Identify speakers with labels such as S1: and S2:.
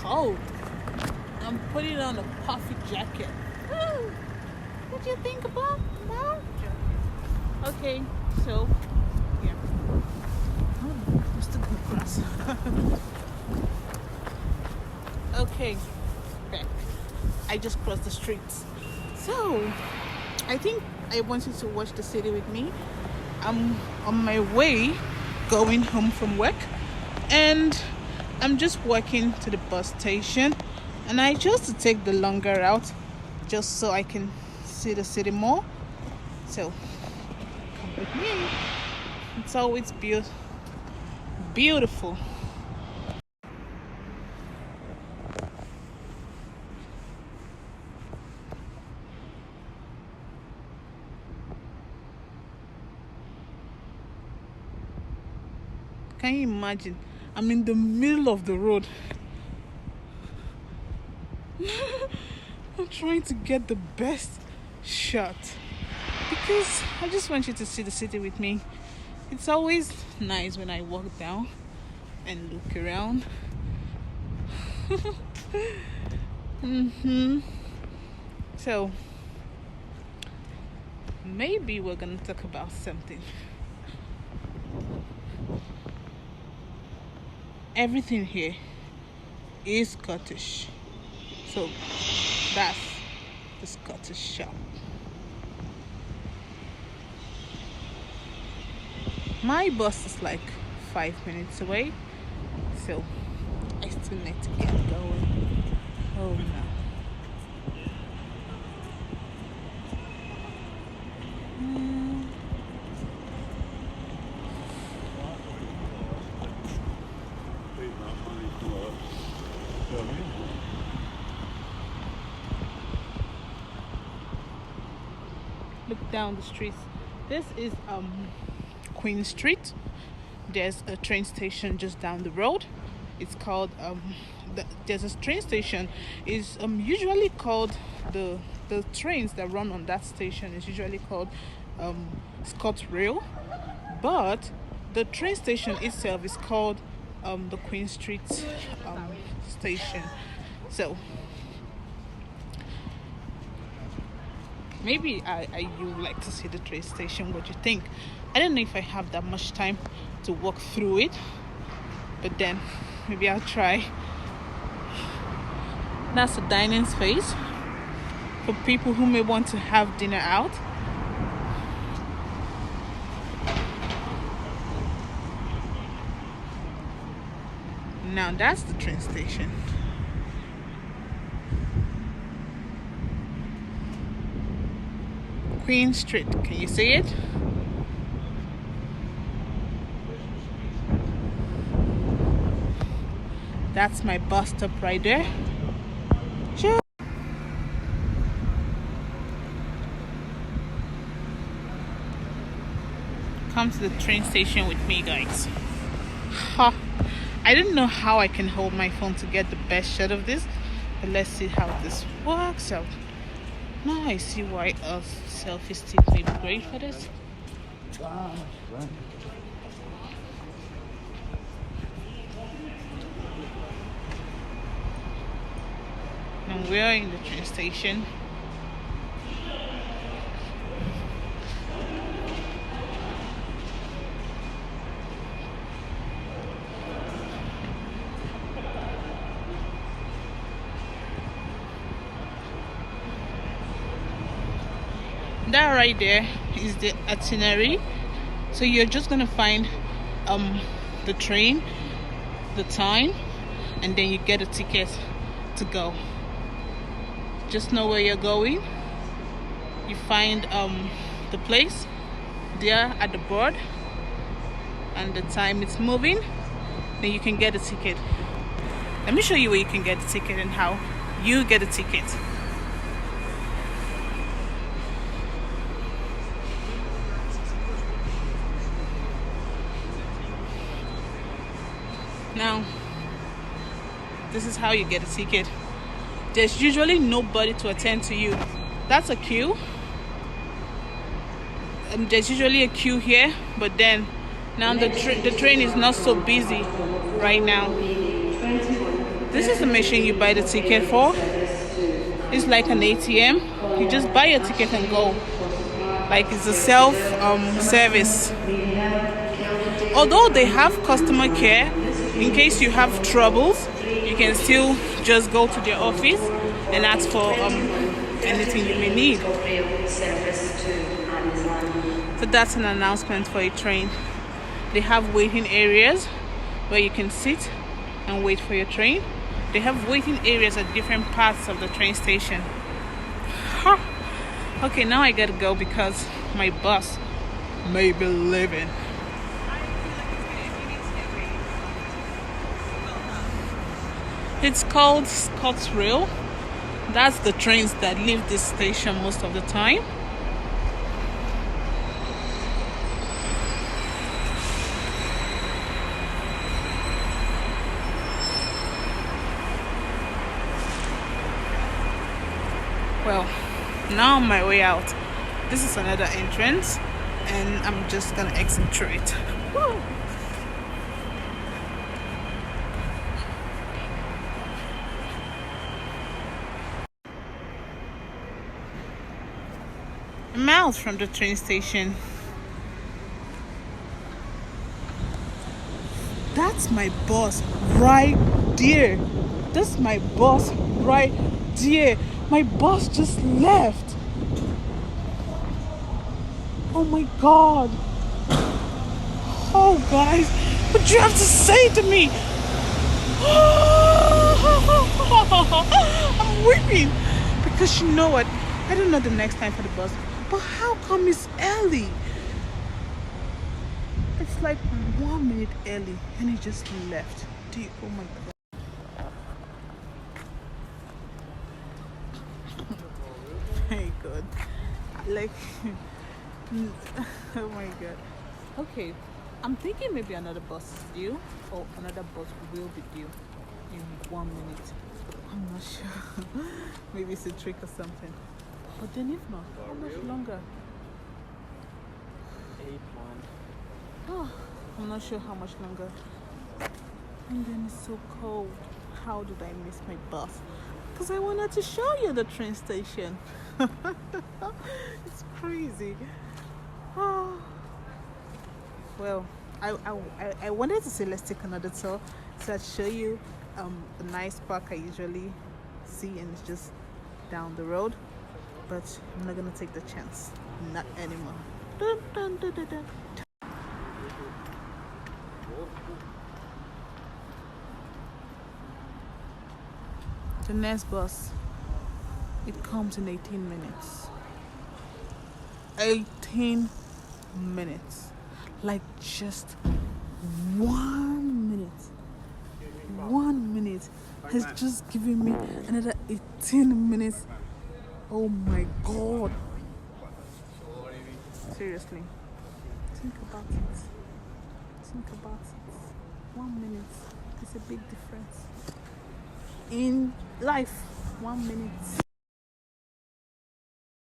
S1: cold. I'm putting on a puffy jacket. Ooh, what do you think about that? Okay, so yeah. Oh, there's the good grass. Okay, back. I just crossed the streets. So I think I want you to watch the city with me. I'm on my way going home from work, and I'm just walking to the bus station, and I chose to take the longer route just so I can see the city more. So come with me. It's always beautiful. Can you imagine? I'm in the middle of the road. I'm trying to get the best shot because I just want you to see the city with me. It's always nice when I walk down and look around. So maybe we're gonna talk about something. Everything here is Scottish, so that's the Scottish shop. My bus is like 5 minutes away, so I still need to get going. Oh no. Look down the streets. This is Queen Street. There's a train station just down the road. It's called there's a train station. Is usually called the trains that run on that station is usually called ScotRail, but the train station itself is called the Queen Street station. So maybe you like to see the train station. What do you think? I don't know if I have that much time to walk through it, but then maybe I'll try. That's a dining space for people who may want to have dinner out. Now that's the train station. Queen Street, can you see it? That's my bus stop right there. Sure. Come to the train station with me, guys. Ha! I don't know how I can hold my phone to get the best shot of this, but let's see how this works out. Now I see why a selfie stick may be great for this. And we're in the train station. That right there is the itinerary. So you're just gonna find the train, the time, and then you get a ticket to go. Just know where you're going. You find the place there at the board and the time it's moving, then you can get a ticket. Let me show you where you can get the ticket and how you get a ticket. Now, this is how you get a ticket. There's usually nobody to attend to you. That's a queue. There's usually a queue here, but then now the train is not so busy right now. This is the machine you buy the ticket for. It's like an ATM. You just buy your ticket and go. Like it's a self service. Although they have customer care, in case you have troubles, you can still just go to their office and ask for anything you may need. So that's an announcement for a train. They have waiting areas where you can sit and wait for your train. They have waiting areas at different parts of the train station. Huh. Okay, now I gotta go because my bus may be leaving. It's called Scott's Rail. That's the trains that leave this station most of the time. Well, now on my way out. This is another entrance and I'm just gonna exit through it. Woo! Miles from the train station. That's my bus right there. That's my bus right there. My bus just left. Oh my god. Oh guys, what do you have to say to me? I'm weeping because you know what? I don't know the next time for the bus. But how come it's early? It's like 1 minute early and he just left. Oh my god. My god. Like oh my god. Okay. I'm thinking maybe another bus is due or another bus will be due in 1 minute. I'm not sure. Maybe it's a trick or something. But then if not, how much longer?
S2: 8
S1: Oh, I'm not sure how much longer. And then it's so cold. How did I miss my bus? Because I wanted to show you the train station. It's crazy. Oh. Well, I wanted to say let's take another tour so I'd show you the nice park I usually see, and it's just down the road. But I'm not gonna take the chance. Not anymore. Dun, dun, dun, dun, dun. The next bus, it comes in 18 minutes. 18 minutes. Like just 1 minute. 1 minute has just given me another 18 minutes. Oh my god. Seriously. Think about it. Think about it. 1 minute is a big difference. In life, 1 minute.